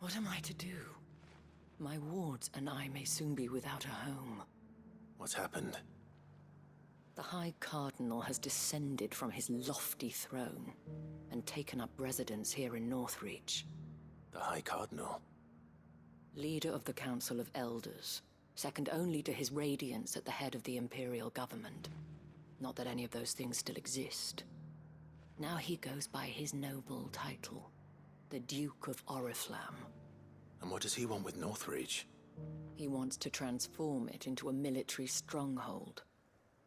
What am I to do? My wards and I may soon be without a home. What's happened? The High Cardinal has descended from his lofty throne and taken up residence here in Northreach. The High Cardinal? Leader of the Council of Elders, second only to his Radiance at the head of the Imperial government. Not that any of those things still exist. Now he goes by his noble title, the Duke of Oriflamme. And what does he want with Northreach? He wants to transform it into a military stronghold,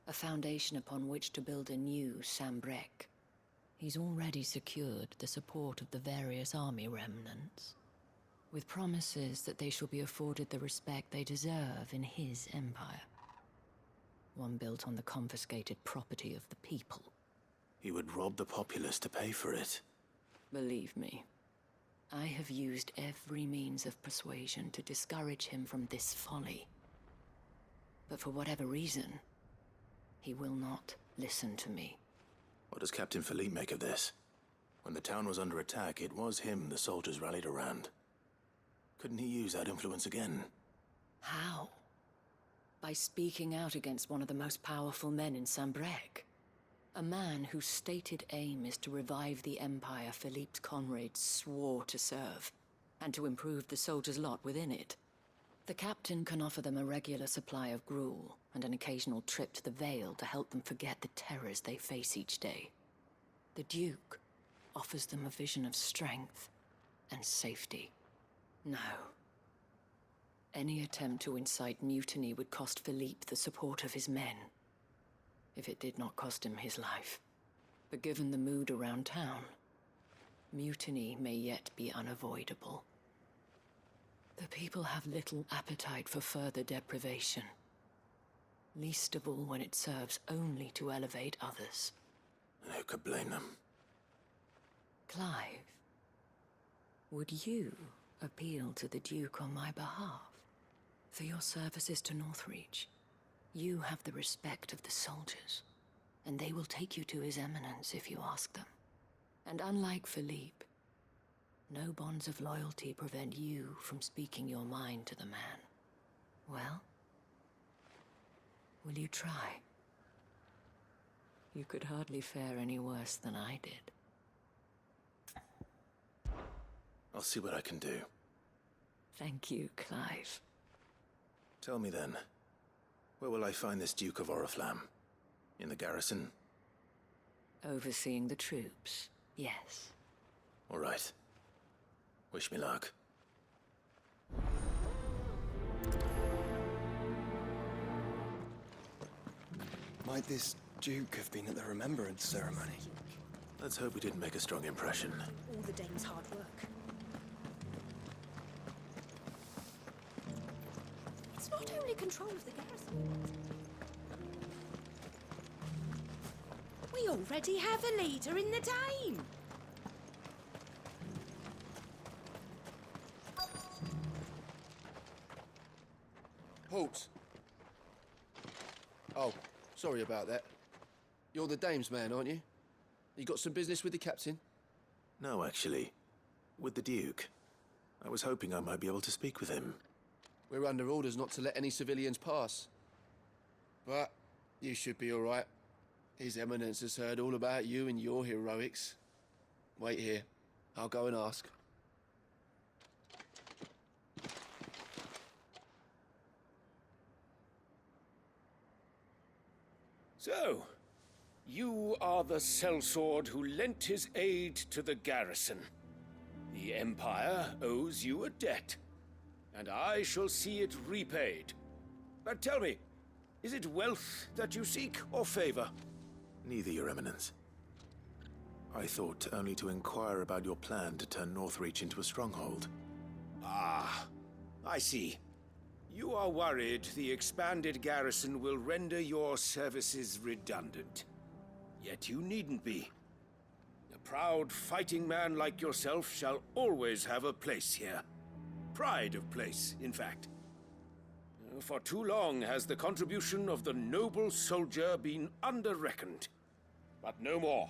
a foundation upon which to build a new Sambrec. He's already secured the support of the various army remnants, with promises that they shall be afforded the respect they deserve in his empire. One built on the confiscated property of the people. He would rob the populace to pay for it. Believe me, I have used every means of persuasion to discourage him from this folly. But for whatever reason, he will not listen to me. What does Captain Philippe make of this? When the town was under attack, it was him the soldiers rallied around. Couldn't he use that influence again? How? By speaking out against one of the most powerful men in Sambrec. A man whose stated aim is to revive the empire Philippe's comrades swore to serve, and to improve the soldiers' lot within it. The captain can offer them a regular supply of gruel, and an occasional trip to the Vale to help them forget the terrors they face each day. The Duke offers them a vision of strength and safety. No. Any attempt to incite mutiny would cost Philippe the support of his men, if it did not cost him his life. But given the mood around town, mutiny may yet be unavoidable. The people have little appetite for further deprivation, least of all when it serves only to elevate others. And who could blame them? Clive, would you appeal to the Duke on my behalf? For your services to Northreach, you have the respect of the soldiers, and they will take you to His Eminence if you ask them. And unlike Philippe, no bonds of loyalty prevent you from speaking your mind to the man. Well, will you try? You could hardly fare any worse than I did. I'll see what I can do. Thank you, Clive. Tell me then, where will I find this Duke of Oriflamme? In the garrison? Overseeing the troops, yes. All right. Wish me luck. Might this Duke have been at the Remembrance ceremony? Let's hope we didn't make a strong impression. All the dame's hard work. It's not only control of the garrison. We already have a leader in the Dame. Halt! Oh, sorry about that. You're the Dame's man, aren't you? You got some business with the captain? No, actually. With the Duke. I was hoping I might be able to speak with him. We're under orders not to let any civilians pass. But you should be all right. His Eminence has heard all about you and your heroics. Wait here. I'll go and ask. So, you are the sellsword who lent his aid to the garrison. The Empire owes you a debt, and I shall see it repaid. But tell me, is it wealth that you seek, or favor? Neither, Your Eminence. I thought only to inquire about your plan to turn Northreach into a stronghold. Ah, I see. You are worried the expanded garrison will render your services redundant. Yet you needn't be. A proud fighting man like yourself shall always have a place here. Pride of place, in fact. For too long has the contribution of the noble soldier been under-reckoned. But no more.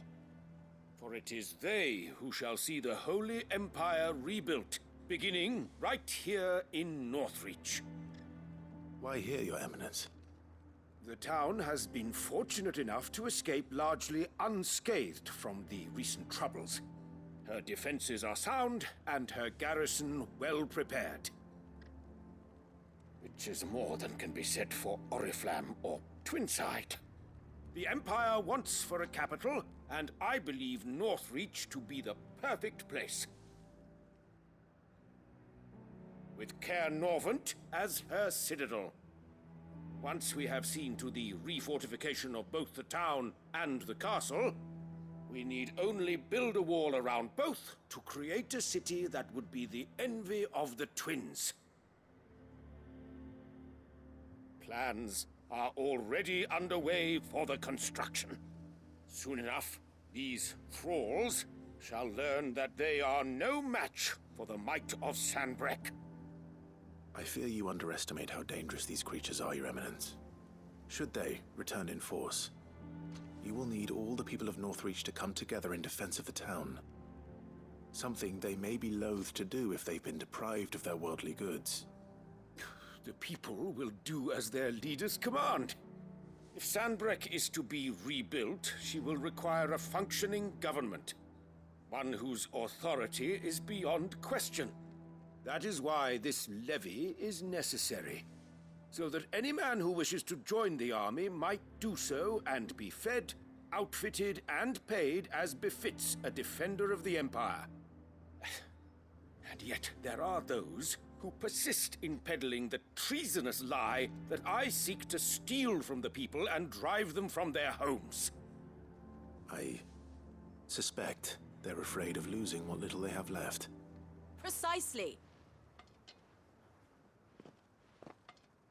For it is they who shall see the Holy Empire rebuilt beginning right here in Northreach. Why here, Your Eminence? The town has been fortunate enough to escape largely unscathed from the recent troubles. Her defenses are sound, and her garrison well prepared. Which is more than can be said for Oriflamme or Twinside. The Empire wants for a capital, and I believe Northreach to be the perfect place. With Caer Norvent as her citadel. Once we have seen to the refortification of both the town and the castle, we need only build a wall around both to create a city that would be the envy of the twins. Plans are already underway for the construction. Soon enough, these thralls shall learn that they are no match for the might of Sanbreque. I fear you underestimate how dangerous these creatures are, Your Eminence. Should they return in force, you will need all the people of Northreach to come together in defense of the town. Something they may be loath to do if they've been deprived of their worldly goods. The people will do as their leaders command. If Sanbreque is to be rebuilt, she will require a functioning government. One whose authority is beyond question. That is why this levy is necessary. So that any man who wishes to join the army might do so and be fed, outfitted, and paid as befits a defender of the Empire. And yet there are those who persist in peddling the treasonous lie that I seek to steal from the people and drive them from their homes. I suspect they're afraid of losing what little they have left. Precisely.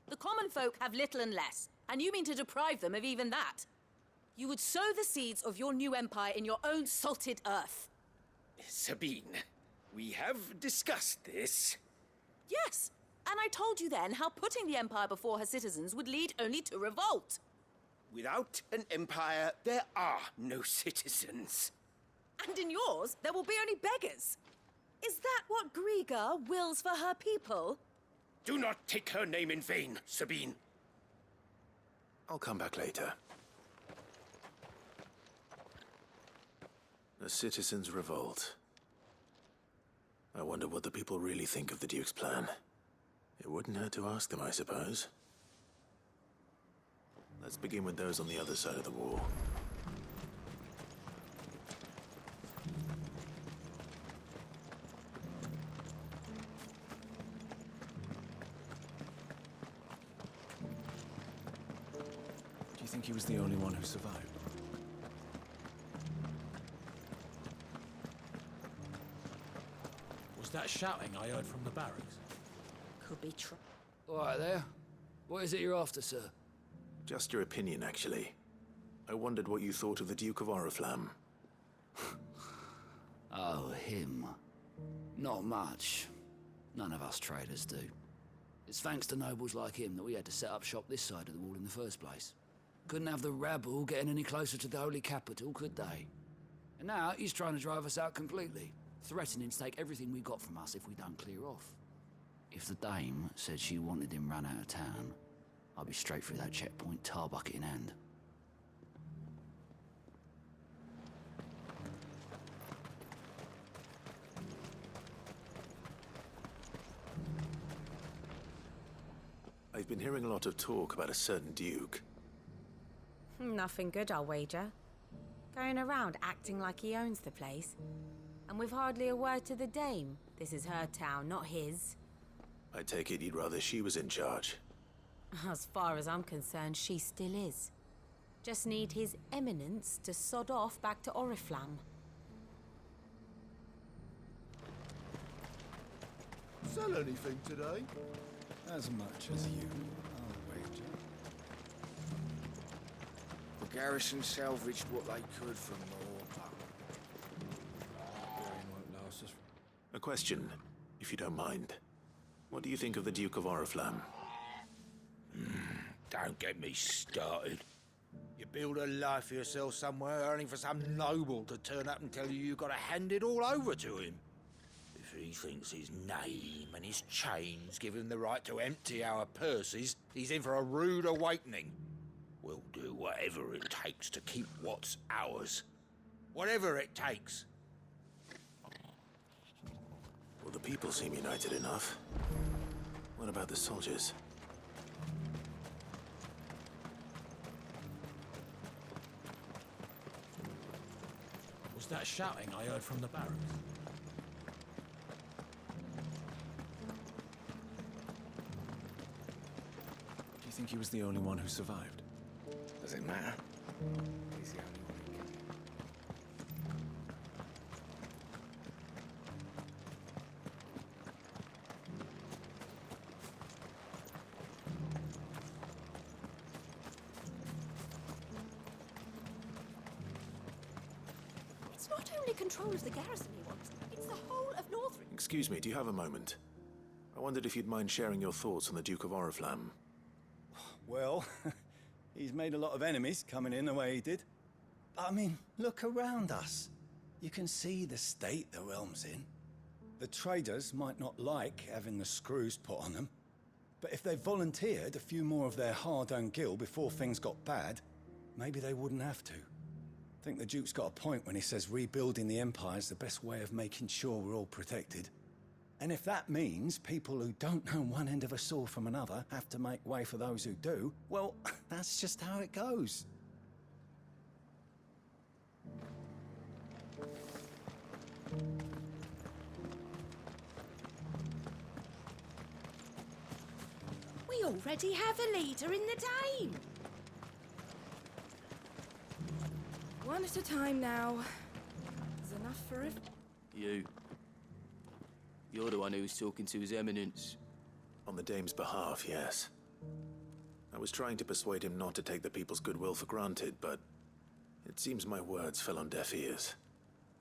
The common folk have little and less, and you mean to deprive them of even that. You would sow the seeds of your new empire in your own salted earth. Sabine, we have discussed this. Yes, and I told you then how putting the empire before her citizens would lead only to revolt. Without an empire, there are no citizens. And in yours, there will be only beggars. Is that what Griga wills for her people? Do not take her name in vain, Sabine. I'll come back later. A citizens' revolt. I wonder what the people really think of the Duke's plan. It wouldn't hurt to ask them, I suppose. Let's begin with those on the other side of the wall. Do you think he was the only one who survived? Was that shouting I heard from the barracks? Could be true. All right there. What is it you're after, sir? Just your opinion, actually. I wondered what you thought of the Duke of Oriflamme. Oh, him. Not much. None of us traders do. It's thanks to nobles like him that we had to set up shop this side of the wall in the first place. Couldn't have the rabble getting any closer to the holy capital, could they? And now he's trying to drive us out completely, threatening to take everything we got from us if we don't clear off. If the dame said she wanted him run out of town, I'd be straight through that checkpoint, tar bucket in hand. I've been hearing a lot of talk about a certain Duke. Nothing good, I'll wager. Going around acting like he owns the place. And with hardly a word to the dame. This is her town, not his. I take it you'd rather she was in charge. As far as I'm concerned, she still is. Just need his eminence to sod off back to Oriflamme. Sell anything today? As much as you, I'll wager. The garrison salvaged what they could from more, but grain won't last us. A question, if you don't mind. What do you think of the Duke of Oriflamme? Don't get me started. You build a life for yourself somewhere, earning for some noble to turn up and tell you you've got to hand it all over to him. If He thinks his name and his chains give him the right to empty our purses. He's in for a rude awakening. We'll do whatever it takes to keep what's ours. Whatever it takes. Well, the people seem united enough. What about the soldiers? Was that shouting I heard from the barracks? Do you think he was the only one who survived? Does it matter? He's the only one who can. It's not only control of the garrison he wants, it's the whole of Northrop. Excuse me, do you have a moment? I wondered if you'd mind sharing your thoughts on the Duke of Oriflamme. Well, he's made a lot of enemies coming in the way he did. I mean, look around us. You can see the state the realm's in. The traders might not like having the screws put on them, but if they volunteered a few more of their hard-earned gil before things got bad, maybe they wouldn't have to. I think the Duke's got a point when he says rebuilding the Empire's the best way of making sure we're all protected. And if that means people who don't know one end of a sword from another have to make way for those who do, well, that's just how it goes. We already have a leader in the Dame. One at a time now. Is enough for it? You. You're the one who was talking to His Eminence. On the Dame's behalf, yes. I was trying to persuade him not to take the people's goodwill for granted, but it seems my words fell on deaf ears.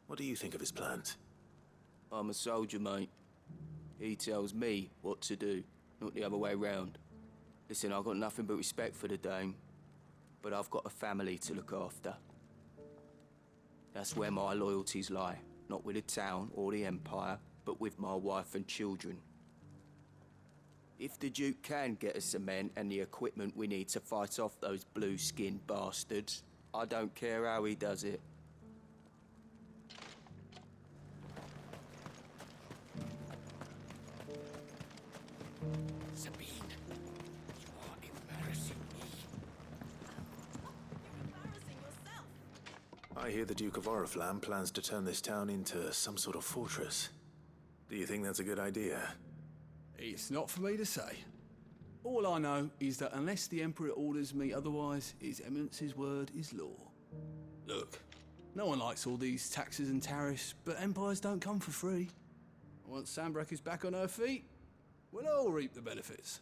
What do you think of his plans? I'm a soldier, mate. He tells me what to do, not the other way round. Listen, I've got nothing but respect for the Dame, but I've got a family to look after. That's where my loyalties lie, not with the town or the Empire, but with my wife and children. If the Duke can get us the men and the equipment we need to fight off those blue-skinned bastards, I don't care how he does it. Sabine, you are embarrassing me. You're embarrassing yourself. I hear the Duke of Oriflamme plans to turn this town into some sort of fortress. Do you think that's a good idea? It's not for me to say. All I know is that unless the Emperor orders me otherwise, His Eminence's word is law. Look, no one likes all these taxes and tariffs, but empires don't come for free. Once Sanbreque is back on her feet, we'll all reap the benefits.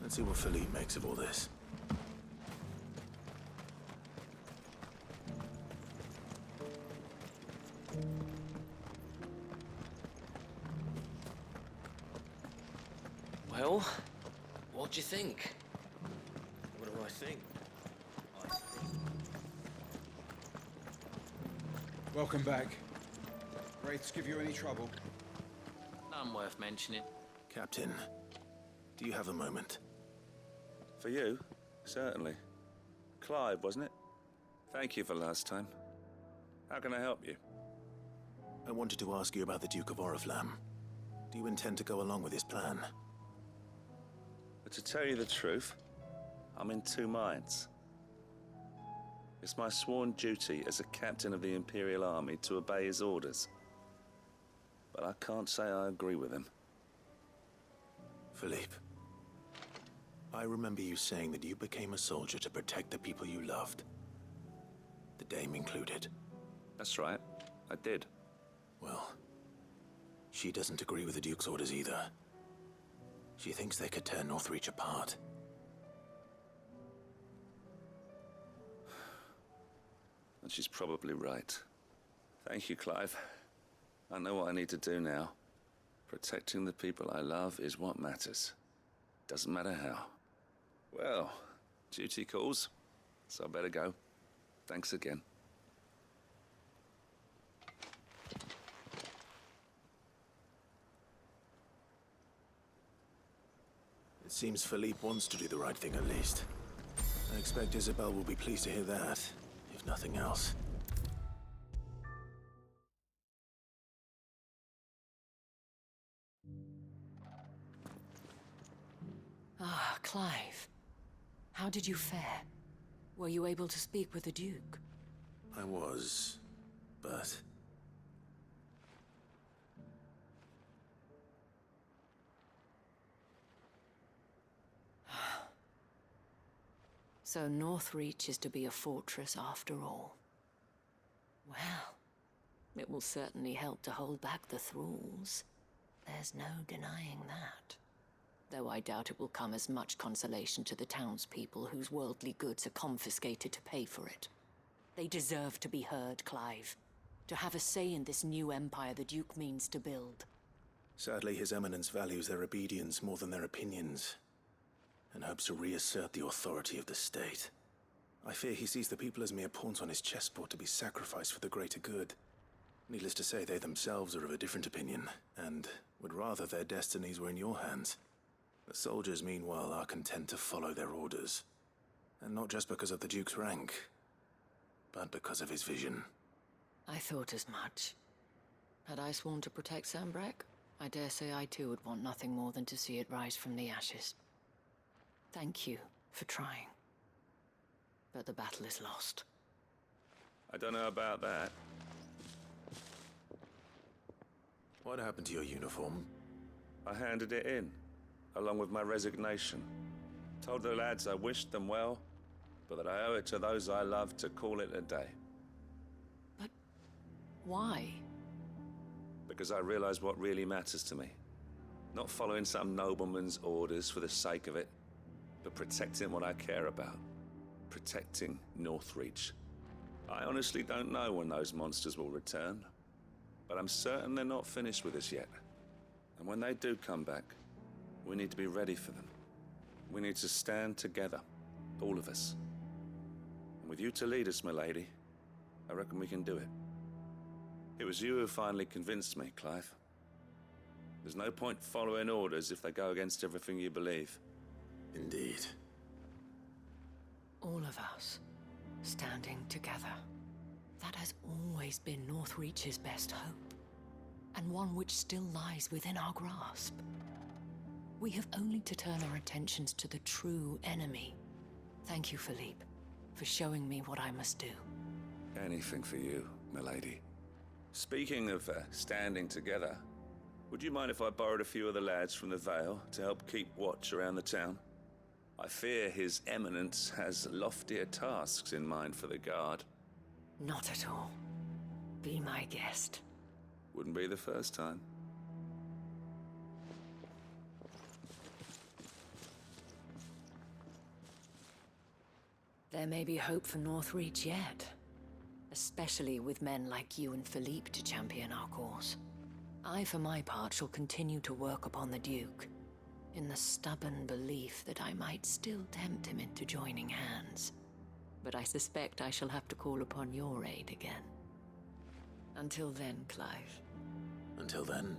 Let's see what Philippe makes of all this. Well, what do you think? What do I think? Welcome back. Wraiths give you any trouble? None worth mentioning. Captain, do you have a moment? For you? Certainly. Clive, wasn't it? Thank you for last time. How can I help you? I wanted to ask you about the Duke of Oriflamme. Do you intend to go along with his plan? But to tell you the truth, I'm in two minds. It's my sworn duty as a captain of the Imperial Army to obey his orders. But I can't say I agree with him. Philippe, I remember you saying that you became a soldier to protect the people you loved. The Dame included. That's right, I did. Well, she doesn't agree with the Duke's orders either. She thinks they could tear Northreach apart. And she's probably right. Thank you, Clive. I know what I need to do now. Protecting the people I love is what matters. Doesn't matter how. Well, duty calls, so I better go. Thanks again. Seems Philippe wants to do the right thing at least. I expect Isabel will be pleased to hear that, if nothing else. Ah, Clive. How did you fare? Were you able to speak with the Duke? I was, but... So Northreach is to be a fortress after all. Well, it will certainly help to hold back the thralls. There's no denying that. Though I doubt it will come as much consolation to the townspeople whose worldly goods are confiscated to pay for it. They deserve to be heard, Clive. To have a say in this new empire the Duke means to build. Sadly, His Eminence values their obedience more than their opinions, and hopes to reassert the authority of the state. I fear he sees the people as mere pawns on his chessboard to be sacrificed for the greater good. Needless to say, they themselves are of a different opinion, and would rather their destinies were in your hands. The soldiers, meanwhile, are content to follow their orders. And not just because of the Duke's rank, but because of his vision. I thought as much. Had I sworn to protect Sambrek, I dare say I too would want nothing more than to see it rise from the ashes. Thank you for trying. But the battle is lost. I don't know about that. What happened to your uniform? I handed it in, along with my resignation. Told the lads I wished them well, but that I owe it to those I love to call it a day. But why? Because I realize what really matters to me. Not following some nobleman's orders for the sake of it, but protecting what I care about. Protecting Northreach. I honestly don't know when those monsters will return, but I'm certain they're not finished with us yet. And when they do come back, we need to be ready for them. We need to stand together, all of us. And with you to lead us, milady, I reckon we can do it. It was you who finally convinced me, Clive. There's no point following orders if they go against everything you believe. Indeed. All of us, standing together. That has always been Northreach's best hope, and one which still lies within our grasp. We have only to turn our attentions to the true enemy. Thank you, Philippe, for showing me what I must do. Anything for you, milady. Speaking of standing together, would you mind if I borrowed a few of the lads from the Vale to help keep watch around the town? I fear His Eminence has loftier tasks in mind for the guard. Not at all. Be my guest. Wouldn't be the first time. There may be hope for Northreach yet. Especially with men like you and Philippe to champion our cause. I, for my part, shall continue to work upon the Duke, in the stubborn belief that I might still tempt him into joining hands. But I suspect I shall have to call upon your aid again. Until then, Clive. Until then...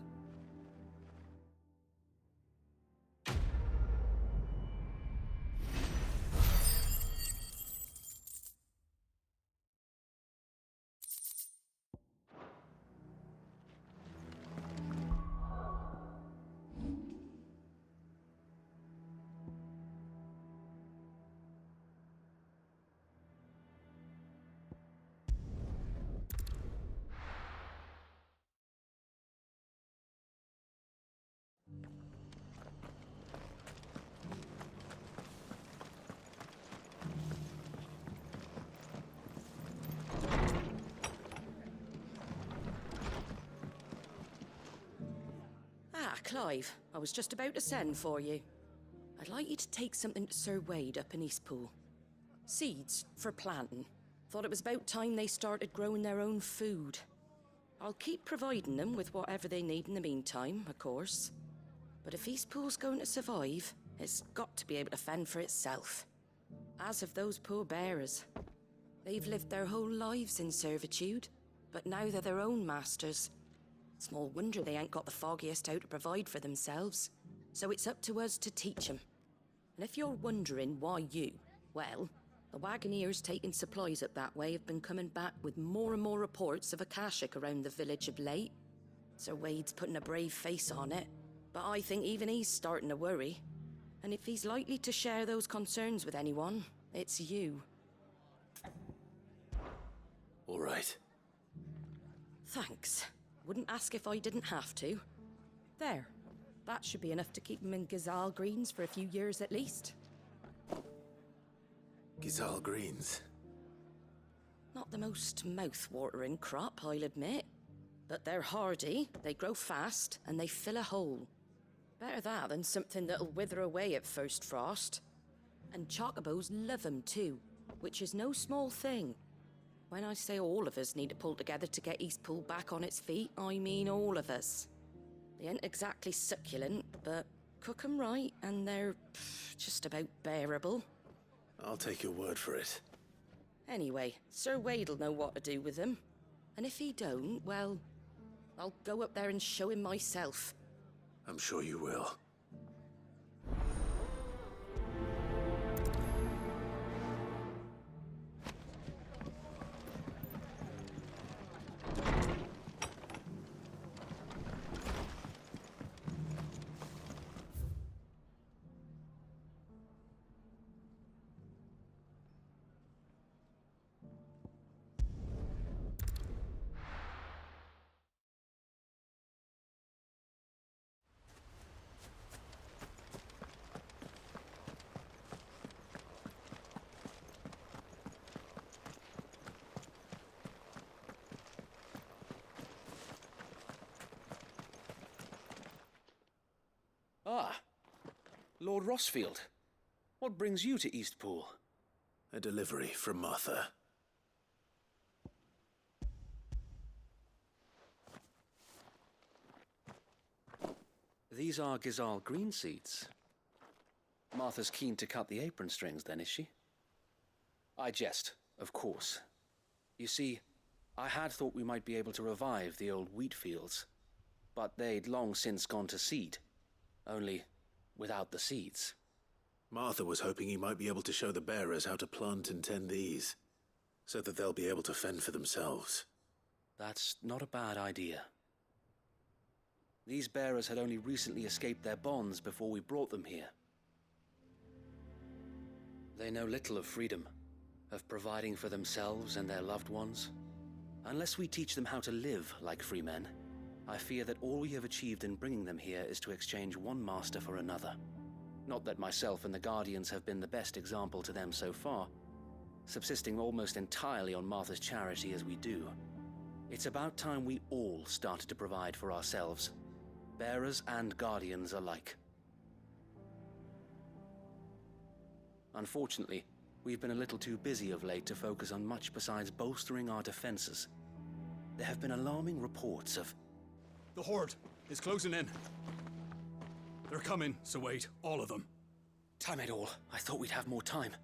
Ah, Clive, I was just about to send for you. I'd like you to take something to Sir Wade up in Eastpool. Seeds for planting. Thought it was about time they started growing their own food. I'll keep providing them with whatever they need in the meantime, of course. But if Eastpool's going to survive, it's got to be able to fend for itself. As of those poor bearers. They've lived their whole lives in servitude, but now they're their own masters. Small wonder they ain't got the foggiest how to provide for themselves. So it's up to us to teach them. And if you're wondering why you, well, the Wagoneers taking supplies up that way have been coming back with more and more reports of Akashic around the village of late. Sir Wade's putting a brave face on it, but I think even he's starting to worry. And if he's likely to share those concerns with anyone, it's you. All right. Thanks. Wouldn't ask if I didn't have to. There. That should be enough to keep him in Gazal Greens for a few years at least. Gazal Greens? Not the most mouth-watering crop, I'll admit. But they're hardy, they grow fast, and they fill a hole. Better that than something that'll wither away at first frost. And chocobos love 'em too, which is no small thing. When I say all of us need to pull together to get Eastpool back on its feet, I mean all of us. They ain't exactly succulent, but cook 'em right, and they're just about bearable. I'll take your word for it. Anyway, Sir Wade'll know what to do with them. And if he don't, well, I'll go up there and show him myself. I'm sure you will. Ah, Lord Rossfield. What brings you to Eastpool? A delivery from Martha. These are Gazal green seeds. Martha's keen to cut the apron strings, then, is she? I jest, of course. You see, I had thought we might be able to revive the old wheat fields, but they'd long since gone to seed. Only without the seeds. Martha was hoping he might be able to show the bearers how to plant and tend these, so that they'll be able to fend for themselves. That's not a bad idea. These bearers had only recently escaped their bonds before we brought them here. They know little of freedom, of providing for themselves and their loved ones. Unless we teach them how to live like free men, I fear that all we have achieved in bringing them here is to exchange one master for another. Not that myself and the Guardians have been the best example to them so far, subsisting almost entirely on Martha's charity as we do. It's about time we all started to provide for ourselves, bearers and Guardians alike. Unfortunately, we've been a little too busy of late to focus on much besides bolstering our defenses. There have been alarming reports of... The Horde is closing in. They're coming, Sir Wade, all of them. Damn it all, I thought we'd have more time.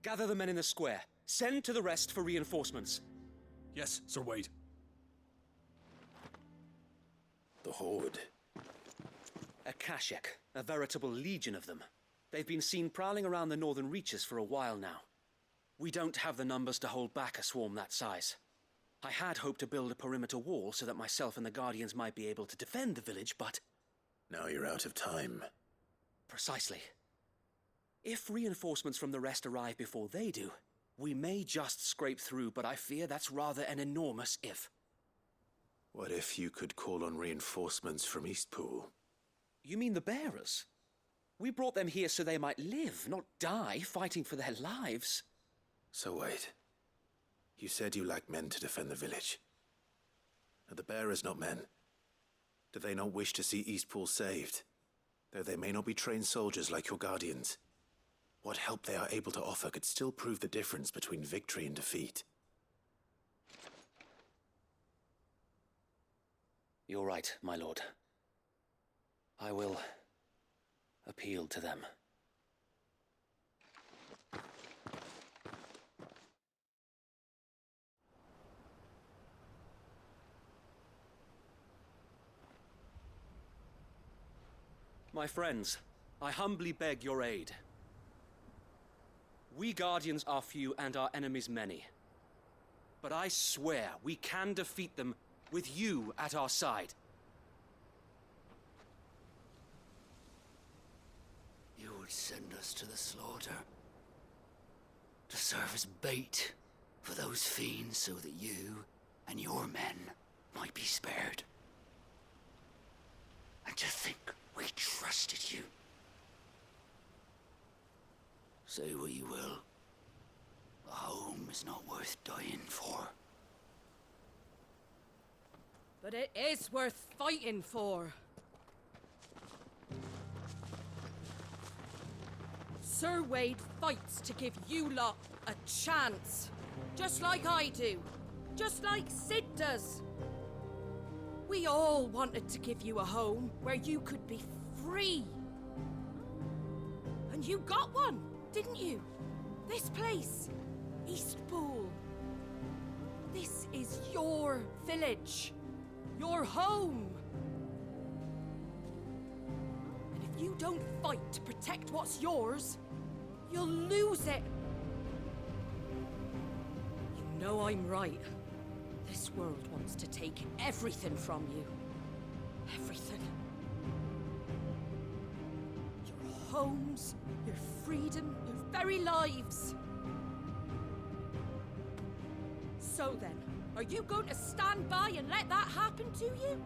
Gather the men in the square. Send to the rest for reinforcements. Yes, Sir Wade. The Horde. Akashic, a veritable legion of them. They've been seen prowling around the northern reaches for a while now. We don't have the numbers to hold back a swarm that size. I had hoped to build a perimeter wall so that myself and the Guardians might be able to defend the village, but... Now you're out of time. Precisely. If reinforcements from the rest arrive before they do, we may just scrape through, but I fear that's rather an enormous if. What if you could call on reinforcements from Eastpool? You mean the bearers? We brought them here so they might live, not die fighting for their lives. So wait. You said you lack men to defend the village. Are the bearers not men? Do they not wish to see Eastpool saved? Though they may not be trained soldiers like your Guardians. What help they are able to offer could still prove the difference between victory and defeat. You're right, my lord. I will appeal to them. My friends, I humbly beg your aid. We Guardians are few and our enemies many. But I swear we can defeat them with you at our side. You would send us to the slaughter. To serve as bait for those fiends so that you and your men might be spared. And to think we trusted you. Say what you will. A home is not worth dying for. But it is worth fighting for. Sir Wade fights to give you lot a chance. Just like I do. Just like Sid does. We all wanted to give you a home where you could be free. And you got one, didn't you? This place, Eastpool. This is your village. Your home. And if you don't fight to protect what's yours, you'll lose it. You know I'm right. This world wants to take everything from you. Everything. Your homes, your freedom, your very lives. So then, are you going to stand by and let that happen to you?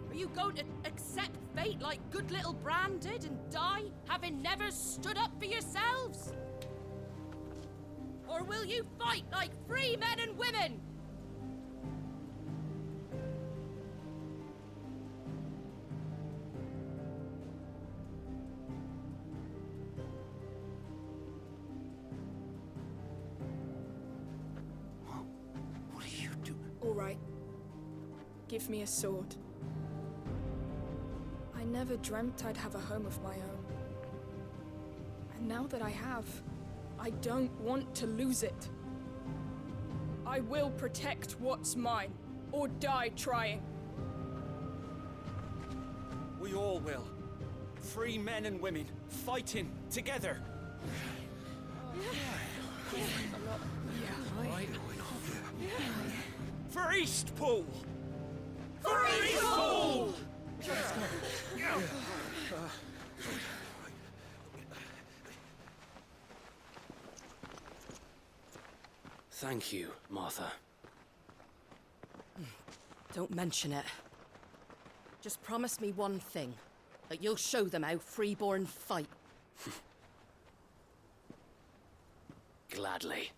Are you going to accept fate like good little Bran did and die, having never stood up for yourselves? Or will you fight like free men and women? What are you doing? All right. Give me a sword. I never dreamt I'd have a home of my own. And now that I have, I don't want to lose it. I will protect what's mine, or die trying. We all will. Free men and women, fighting together. For Eastpool! For Eastpool! Thank you, Martha. Don't mention it. Just promise me one thing. That you'll show them how freeborn fight. Gladly.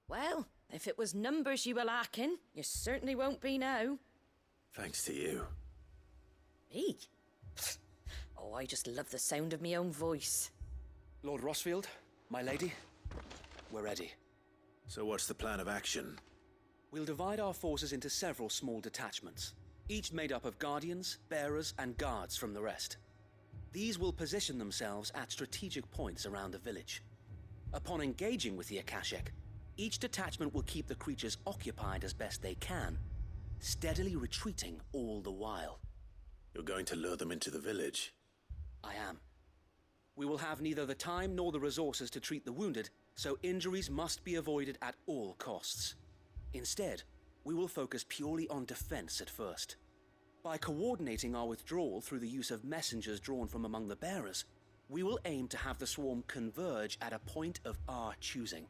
Well, if it was numbers you were lacking, you certainly won't be now. Thanks to you. Me? Oh, I just love the sound of my own voice. Lord Rossfield, my lady, we're ready. So what's the plan of action? We'll divide our forces into several small detachments, each made up of guardians, bearers, and guards from the rest. These will position themselves at strategic points around the village. Upon engaging with the Akashic, each detachment will keep the creatures occupied as best they can, steadily retreating all the while. You're going to lure them into the village? I am. We will have neither the time nor the resources to treat the wounded, so injuries must be avoided at all costs. Instead, we will focus purely on defense at first. By coordinating our withdrawal through the use of messengers drawn from among the bearers, we will aim to have the swarm converge at a point of our choosing.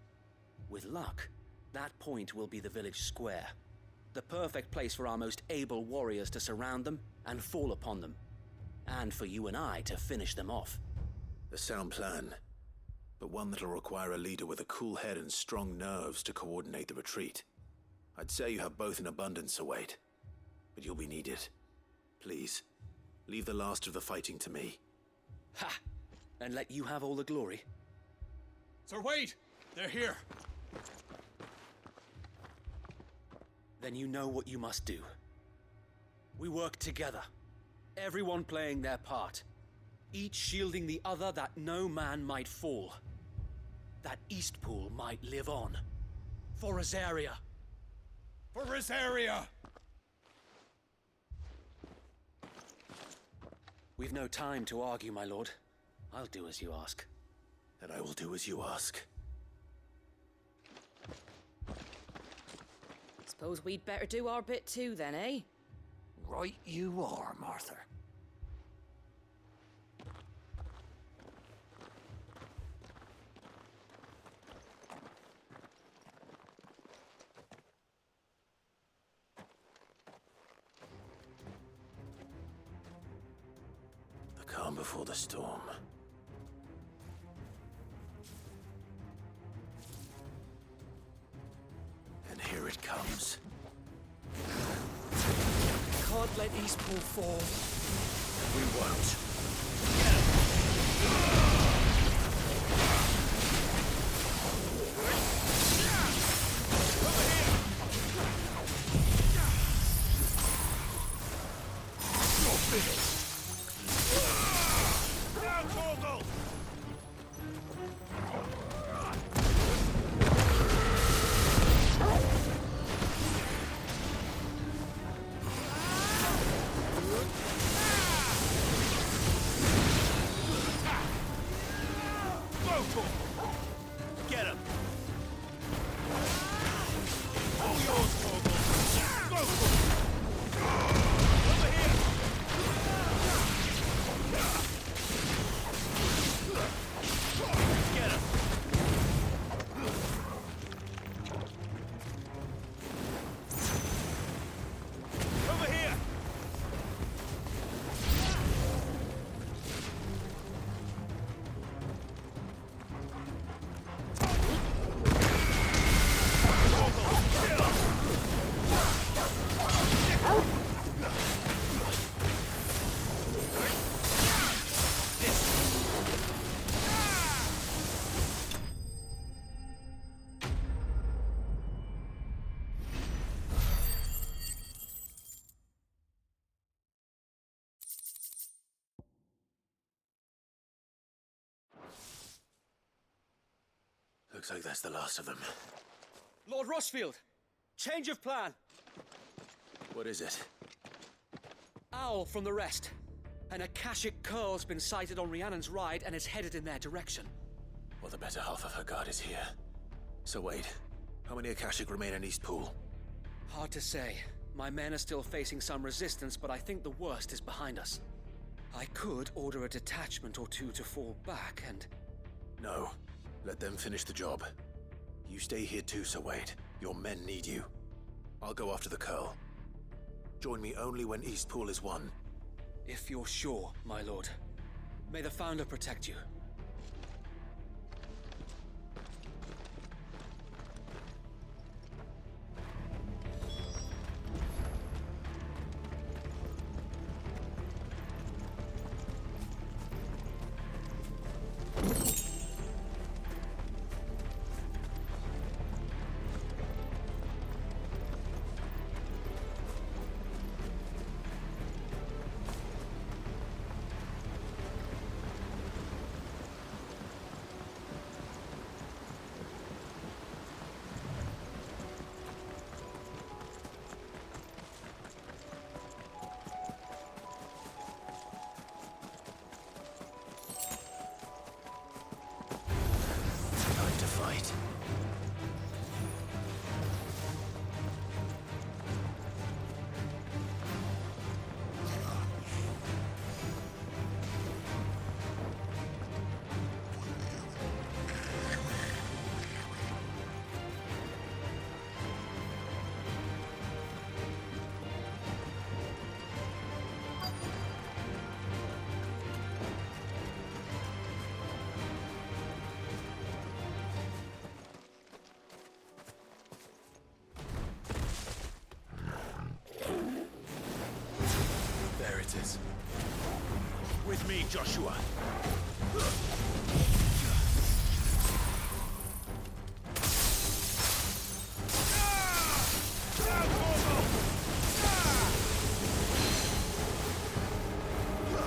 With luck, that point will be the village square, the perfect place for our most able warriors to surround them and fall upon them, and for you and I to finish them off. A sound plan, but one that'll require a leader with a cool head and strong nerves to coordinate the retreat. I'd say you have both in abundance, Sir Wade, but you'll be needed. Please, leave the last of the fighting to me. Ha! And let you have all the glory? Sir Wade! They're here! Then you know what you must do. We work together, everyone playing their part, each shielding the other that no man might fall, that Eastpool might live on. For Rosaria, For Rosaria! We've no time to argue, my lord. I'll do as you ask. And I will do as you ask. Suppose we'd better do our bit too, then, eh? Right you are, Martha. The calm before the storm. And here it comes. Can't let Eastpool fall. We won't. You're finished! Down, Torgal! Get him! All yours, Torgal! Go for it! Over here! Get him! Over here! Looks like that's the last of them. Lord Rossfield! Change of plan! What is it? Owl from the rest. An Akashic curl's been sighted on Rhiannon's ride and is headed in their direction. Well, the better half of her guard is here. So wait, how many Akashic remain in Eastpool? Hard to say. My men are still facing some resistance, but I think the worst is behind us. I could order a detachment or two to fall back and... No. Let them finish the job. You stay here too, Sir Wade. Your men need you. I'll go after the Curl. Join me only when Eastpool is won. If you're sure, my lord. May the Founder protect you. Time to fight. There it is. With me, Joshua.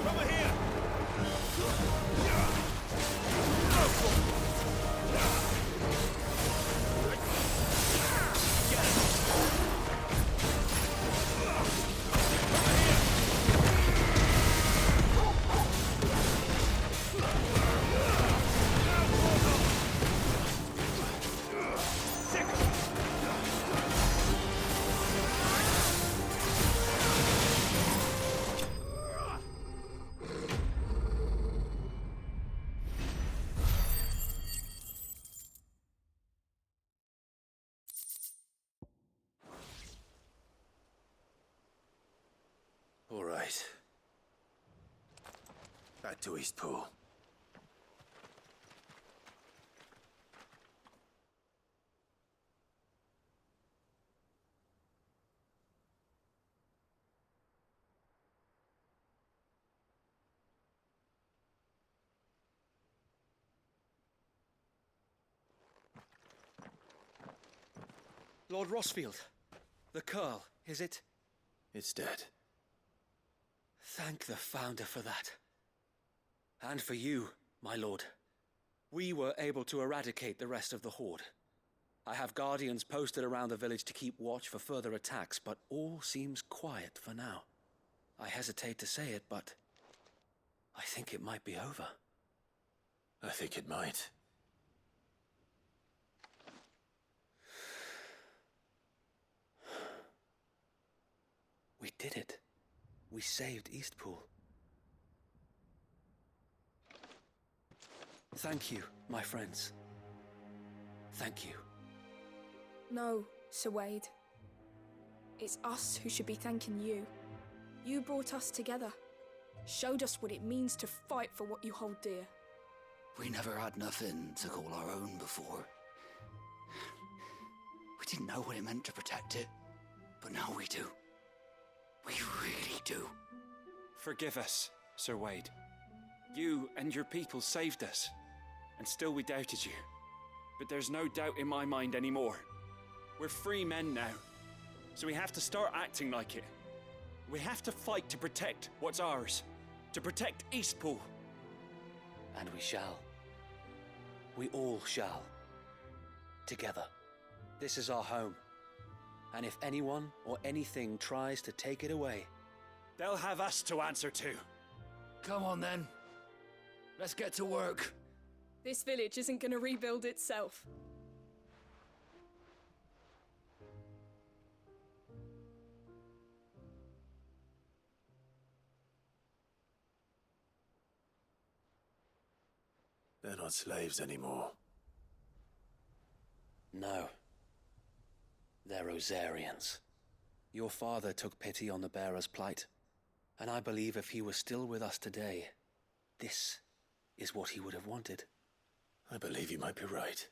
Over here! Get him! All right. Back to Eastpool. Lord Rossfield, the Curl, is it? It's dead. Thank the Founder for that. And for you, my lord. We were able to eradicate the rest of the Horde. I have guardians posted around the village to keep watch for further attacks, but all seems quiet for now. I hesitate to say it, but I think it might be over. I think it might. We did it. We saved Eastpool. Thank you, my friends. Thank you. No, Sir Wade. It's us who should be thanking you. You brought us together. Showed us what it means to fight for what you hold dear. We never had nothing to call our own before. We didn't know what it meant to protect it, but now we do. We really do. Forgive us, Sir Wade. You and your people saved us, and still we doubted you. But there's no doubt in my mind anymore. We're free men now, so we have to start acting like it. We have to fight to protect what's ours, to protect Eastpool. And we shall. We all shall. Together. This is our home. And if anyone or anything tries to take it away, they'll have us to answer to. Come on then. Let's get to work. This village isn't gonna rebuild itself. They're not slaves anymore. no. They're Rosarians. Your father took pity on the bearer's plight, and I believe if he were still with us today, this is what he would have wanted. I believe you might be right.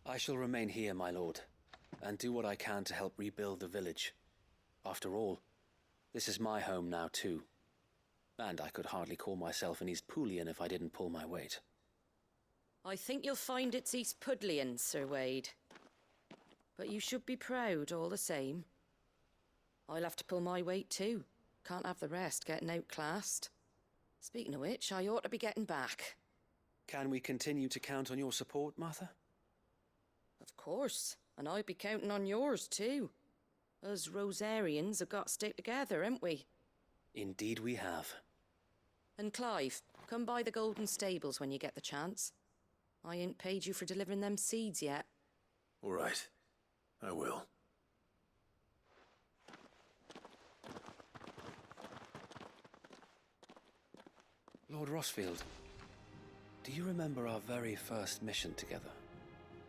I shall remain here, my lord, and do what I can to help rebuild the village. After all, this is my home now too. And I could hardly call myself an Eastpoolian if I didn't pull my weight. I think you'll find it's Eastpudlian, Sir Wade. But you should be proud all the same. I'll have to pull my weight too. Can't have the rest getting outclassed. Speaking of which, I ought to be getting back. Can we continue to count on your support, Martha? Of course, and I'd be counting on yours too. Us Rosarians have got to stick together, haven't we? Indeed we have. And Clive, come by the Golden Stables when you get the chance. I ain't paid you for delivering them seeds yet. All right, I will. Lord Rossfield, do you remember our very first mission together?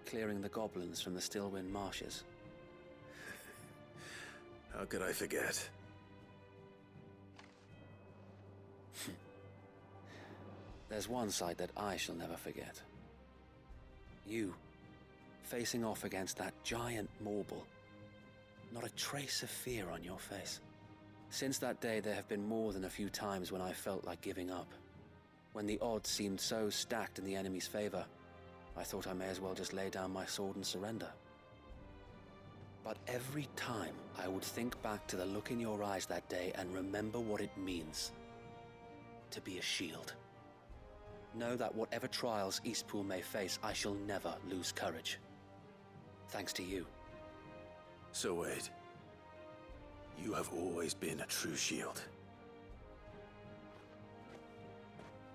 Clearing the goblins from the Stillwind Marshes? How could I forget? There's one sight that I shall never forget. You, facing off against that giant Morble. Not a trace of fear on your face. Since that day, there have been more than a few times when I felt like giving up. When the odds seemed so stacked in the enemy's favor, I thought I may as well just lay down my sword and surrender. But every time, I would think back to the look in your eyes that day and remember what it means to be a shield. Know that whatever trials Eastpool may face, I shall never lose courage. Thanks to you. So Wade, you have always been a true shield.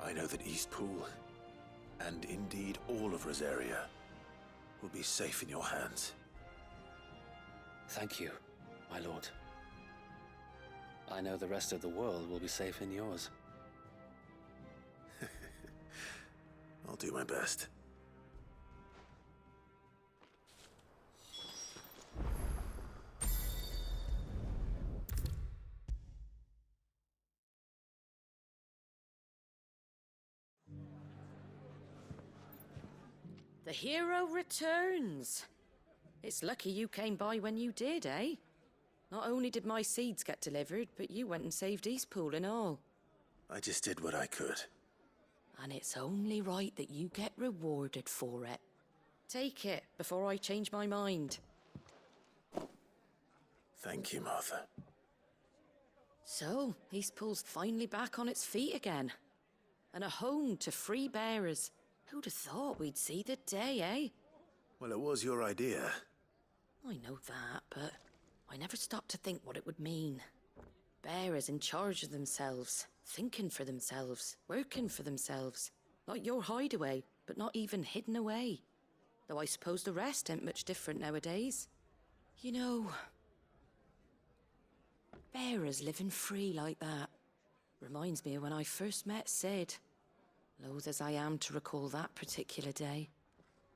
I know that Eastpool, and indeed all of Rosaria, will be safe in your hands. Thank you, my lord. I know the rest of the world will be safe in yours. I'll do my best. The hero returns. It's lucky you came by when you did, eh? Not only did my seeds get delivered, but you went and saved Eastpool and all. I just did what I could. And it's only right that you get rewarded for it. Take it before I change my mind. Thank you, Martha. So, Eastpool's finally back on its feet again. And a home to free bearers. Who'd have thought we'd see the day, eh? Well, it was your idea. I know that, but I never stopped to think what it would mean. Bearers in charge of themselves, thinking for themselves, working for themselves. Not your hideaway, but not even hidden away. Though I suppose the rest ain't much different nowadays. You know, bearers living free like that reminds me of when I first met Sid. Loath as I am to recall that particular day.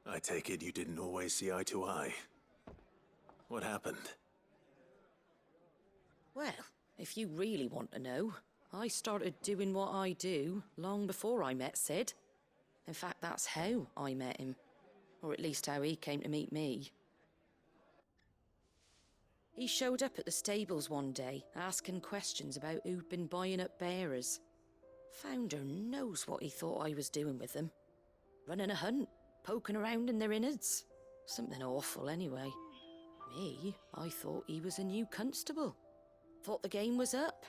I take it you didn't always see eye to eye. What happened? Well, if you really want to know, I started doing what I do long before I met Sid. In fact, that's how I met him. Or at least how he came to meet me. He showed up at the stables one day, asking questions about who'd been buying up bearers. Founder knows what he thought I was doing with them. Running a hunt, poking around in their innards. Something awful anyway. Me, I thought he was a new constable. Thought the game was up.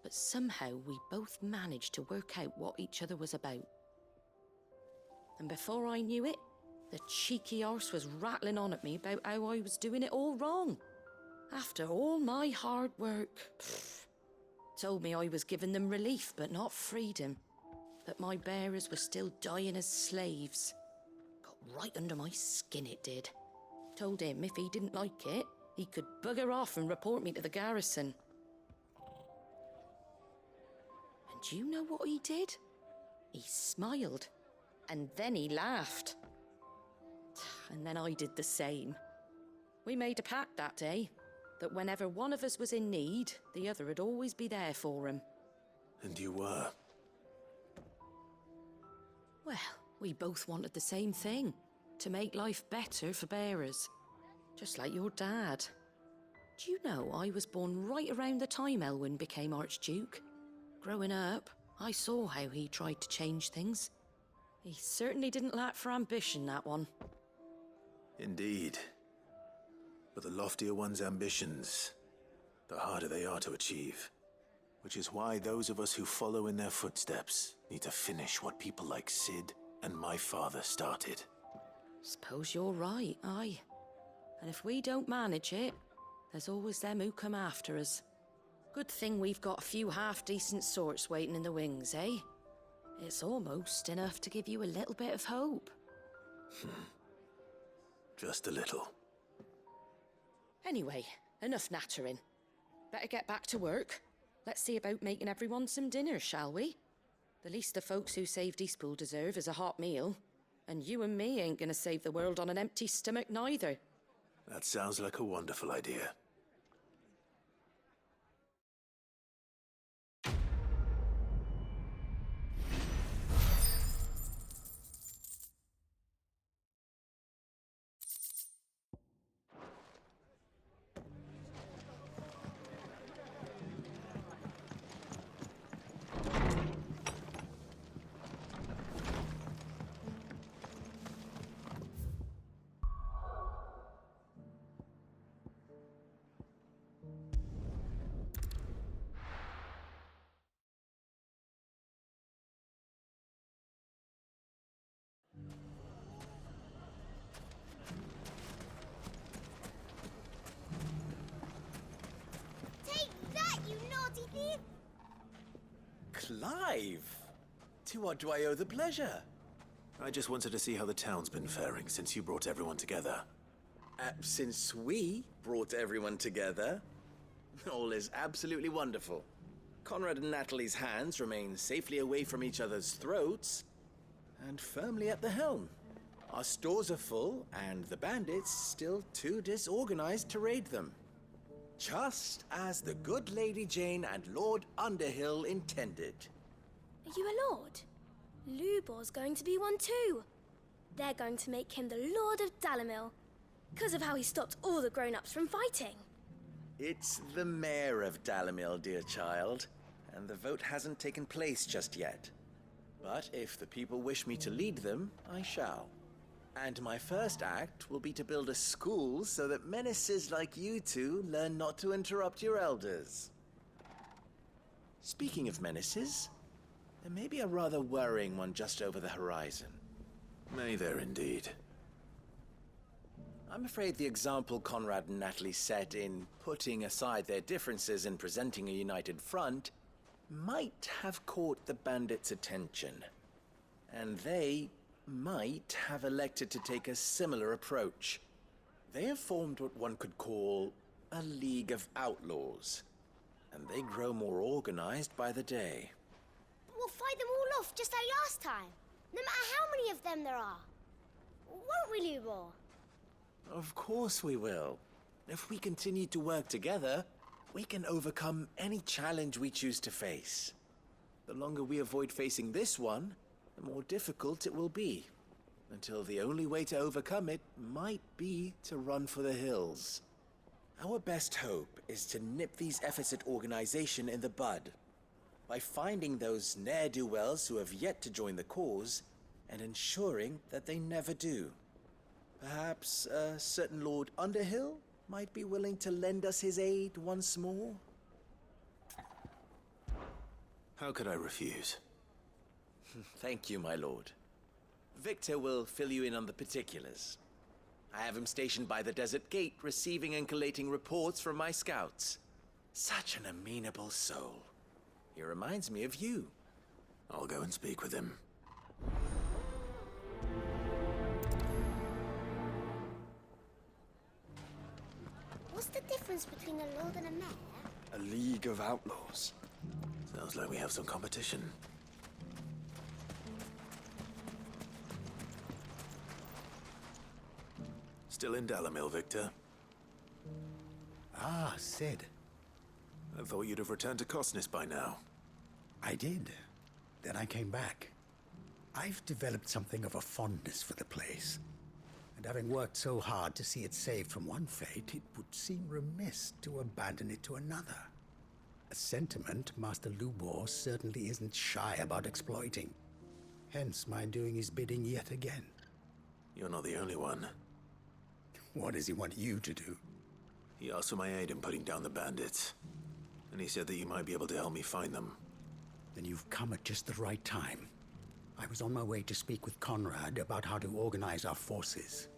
But somehow we both managed to work out what each other was about. And before I knew it, the cheeky arse was rattling on at me about how I was doing it all wrong. After all my hard work. Told me I was giving them relief, but not freedom. That my bearers were still dying as slaves. Got right under my skin, it did. Told him if he didn't like it, he could bugger off and report me to the garrison. And do you know what he did? He smiled. And then he laughed. And then I did the same. We made a pact that day, that whenever one of us was in need, the other would always be there for him. And you were? Well, we both wanted the same thing. To make life better for bearers. Just like your dad. Do you know I was born right around the time Elwyn became Archduke? Growing up, I saw how he tried to change things. He certainly didn't lack for ambition, that one. Indeed. But the loftier one's ambitions, the harder they are to achieve. Which is why those of us who follow in their footsteps need to finish what people like Sid and my father started. Suppose you're right, aye. And if we don't manage it, there's always them who come after us. Good thing we've got a few half-decent sorts waiting in the wings, eh? It's almost enough to give you a little bit of hope. Just a little. Anyway, enough nattering. Better get back to work. Let's see about making everyone some dinner, shall we? The least the folks who saved Eastpool deserve is a hot meal. And you and me ain't gonna save the world on an empty stomach neither. That sounds like a wonderful idea. Clive! To what do I owe the pleasure? I just wanted to see how the town's been faring since you brought everyone together. Since we brought everyone together, all is absolutely wonderful. Conrad and Natalie's hands remain safely away from each other's throats, and firmly at the helm. Our stores are full, and the bandits still too disorganized to raid them. Just as the good Lady Jane and Lord Underhill intended. Are you a lord? Lubor's going to be one too. They're going to make him the Lord of Dalamil, because of how he stopped all the grown-ups from fighting. It's the mayor of Dalamil, dear child, and the vote hasn't taken place just yet. But if the people wish me to lead them, I shall. And my first act will be to build a school so that menaces like you two learn not to interrupt your elders. Speaking of menaces, there may be a rather worrying one just over the horizon. May there indeed. I'm afraid the example Conrad and Natalie set in putting aside their differences and presenting a united front might have caught the bandits' attention. And they might have elected to take a similar approach. They have formed what one could call a League of Outlaws, and they grow more organized by the day. But we'll fight them all off just like last time, no matter how many of them there are. Won't we, Lubor? Of course we will. If we continue to work together, we can overcome any challenge we choose to face. The longer we avoid facing this one, the more difficult it will be, until the only way to overcome it might be to run for the hills. Our best hope is to nip these efforts at organization in the bud, by finding those ne'er-do-wells who have yet to join the cause, and ensuring that they never do. Perhaps a certain Lord Underhill might be willing to lend us his aid once more? How could I refuse? Thank you, my lord. Victor will fill you in on the particulars. I have him stationed by the desert gate, receiving and collating reports from my scouts. Such an amenable soul. He reminds me of you. I'll go and speak with him. What's the difference between a lord and a mayor? A League of Outlaws. Sounds like we have some competition. Still in Dalamil, Victor? Ah, Sid. I thought you'd have returned to Cosnis by now. I did. Then I came back. I've developed something of a fondness for the place. And having worked so hard to see it saved from one fate, it would seem remiss to abandon it to another. A sentiment Master Lubor certainly isn't shy about exploiting. Hence my doing his bidding yet again. You're not the only one. What does he want you to do? He asked for my aid in putting down the bandits. And he said that you might be able to help me find them. Then you've come at just the right time. I was on my way to speak with Conrad about how to organize our forces.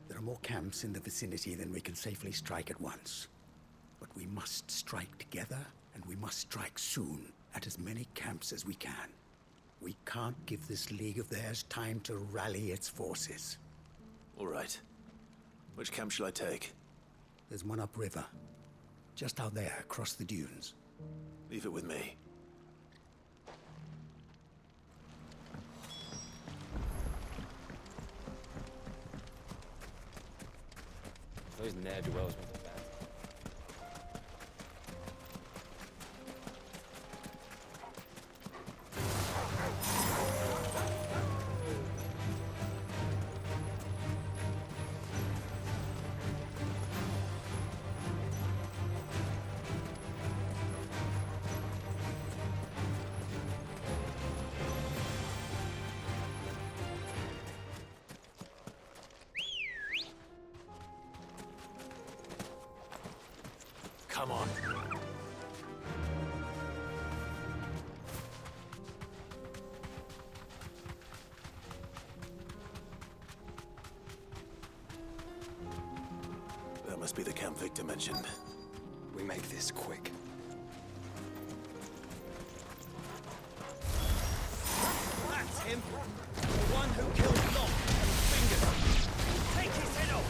There are more camps in the vicinity than we can safely strike at once. But we must strike together, and we must strike soon at as many camps as we can. We can't give this league of theirs time to rally its forces. All right. Which camp shall I take? There's one upriver. Just out there, across the dunes. Leave it with me. Those ne'er-do-wells with their band. Come on. That must be the camp Victor mentioned. We make this quick. That's him! The one who killed Locke and Fingers! Take his head off!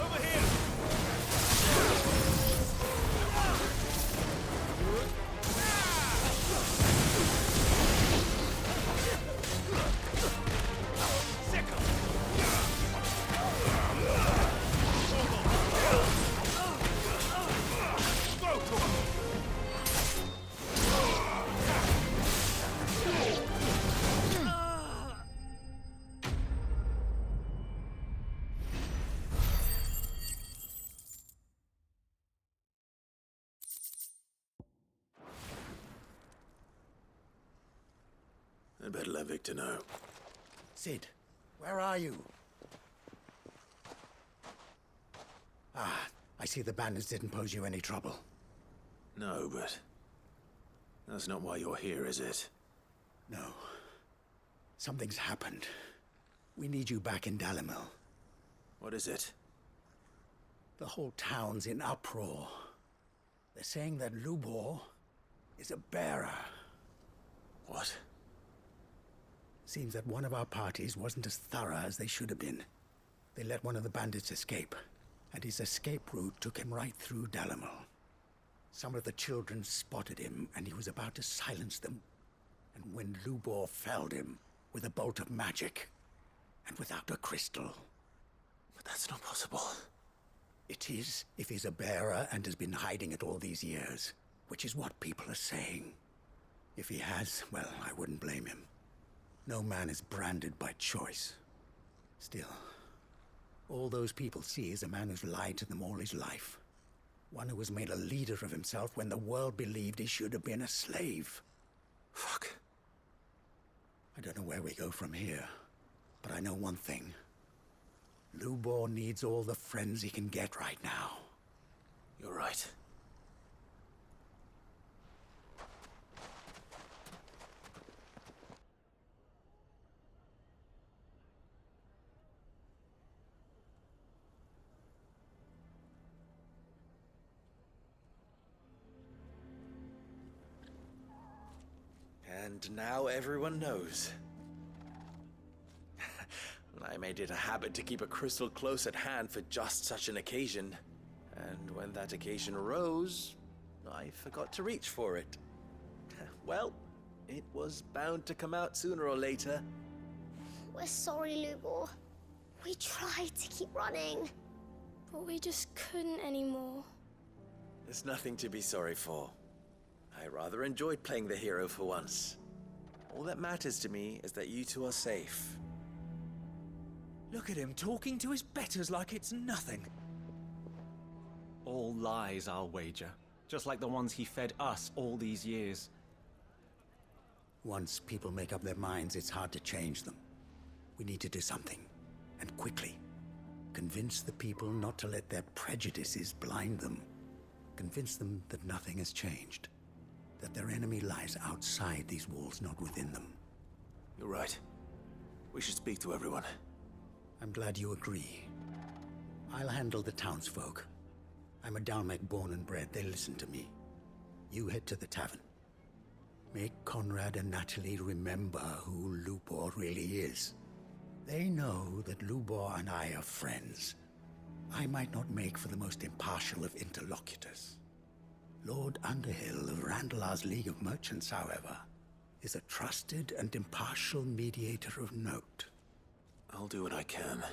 Over here! my Victor know. Sid, where are you? Ah, I see the bandits didn't pose you any trouble. No, but that's not why you're here, is it? No. Something's happened. We need you back in Dalimil. What is it? The whole town's in uproar. They're saying that Lubor is a bearer. What? Seems that one of our parties wasn't as thorough as they should have been. They let one of the bandits escape, and his escape route took him right through Dalimil. Some of the children spotted him, and he was about to silence them. And when Lubor felled him with a bolt of magic, and without a crystal. But that's not possible. It is, if he's a bearer and has been hiding it all these years, which is what people are saying. If he has, well, I wouldn't blame him. No man is branded by choice. Still, all those people see is a man who's lied to them all his life. One who was made a leader of himself when the world believed he should have been a slave. Fuck. I don't know where we go from here, but I know one thing. Lubor needs all the friends he can get right now. You're right. And now everyone knows. I made it a habit to keep a crystal close at hand for just such an occasion. And when that occasion arose, I forgot to reach for it. Well, it was bound to come out sooner or later. We're sorry, Lubor. We tried to keep running, but we just couldn't anymore. There's nothing to be sorry for. I rather enjoyed playing the hero for once. All that matters to me is that you two are safe. Look at him talking to his betters like it's nothing. All lies, I'll wager. Just like the ones he fed us all these years. Once people make up their minds, it's hard to change them. We need to do something, and quickly. Convince the people not to let their prejudices blind them. Convince them that nothing has changed. That their enemy lies outside these walls, not within them. You're right. We should speak to everyone. I'm glad you agree. I'll handle the townsfolk. I'm a Dalmec born and bred. They listen to me. You head to the tavern. Make Conrad and Natalie remember who Lubor really is. They know that Lubor and I are friends. I might not make for the most impartial of interlocutors. Lord Underhill of Randalar's League of Merchants, however, is a trusted and impartial mediator of note. I'll do what I can.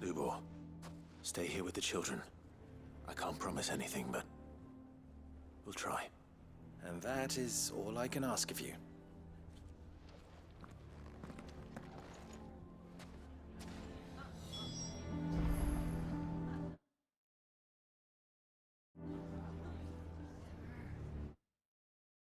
Lubor, stay here with the children. I can't promise anything, but we'll try. And that is all I can ask of you.